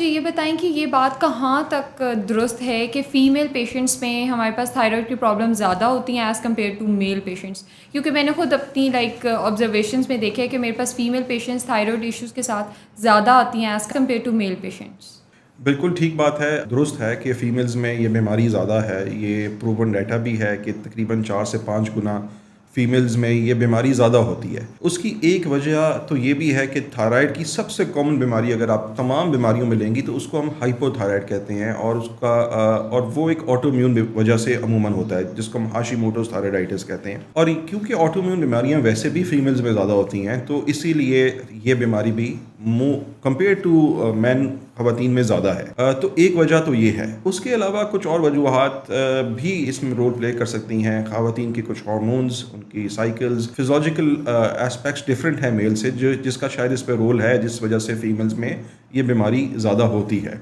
مجھے یہ بتائیں کہ یہ بات کہاں تک درست ہے کہ فیمیل پیشنٹس میں ہمارے پاس تھائرائڈ کی پرابلم زیادہ ہوتی ہیں as compare to male patients? کیونکہ میں نے خود اپنی آبزرویشنس میں دیکھا ہے کہ میرے پاس فیمیل پیشنٹس تھائرائڈ ایشوز کے ساتھ زیادہ آتی ہیں as compare to male patients. بالکل ٹھیک بات ہے، درست ہے کہ فیمیلز میں یہ بیماری زیادہ ہے. یہ پروون ڈیٹا بھی ہے کہ تقریباً 4 سے 5 گنا فیمیلز میں یہ بیماری زیادہ ہوتی ہے. اس کی ایک وجہ تو یہ بھی ہے کہ تھائرائڈ کی سب سے کامن بیماری اگر آپ تمام بیماریوں میں لیں گی تو اس کو ہم ہائپو تھائرائڈ کہتے ہیں، اور اس کا اور وہ ایک آٹو امیون وجہ سے عموماً ہوتا ہے جس کو ہم ہاشیموٹوز تھائرائڈائٹس کہتے ہیں. اور کیونکہ آٹو امیون بیماریاں ویسے بھی فیمیلز میں زیادہ ہوتی ہیں تو اسی لیے یہ بیماری بھی کمپیئر ٹو مین خواتین میں زیادہ ہے. تو ایک وجہ تو یہ ہے. اس کے علاوہ کچھ اور وجوہات بھی اس میں رول پلے کر سکتی ہیں. خواتین کے کچھ ہارمونز، ان کی سائیکلز، فزیولوجیکل اسپیکٹس ڈفرینٹ ہیں میل سے، جس کا شاید اس پہ رول ہے، جس وجہ سے فیمیلز میں یہ بیماری زیادہ ہوتی ہے.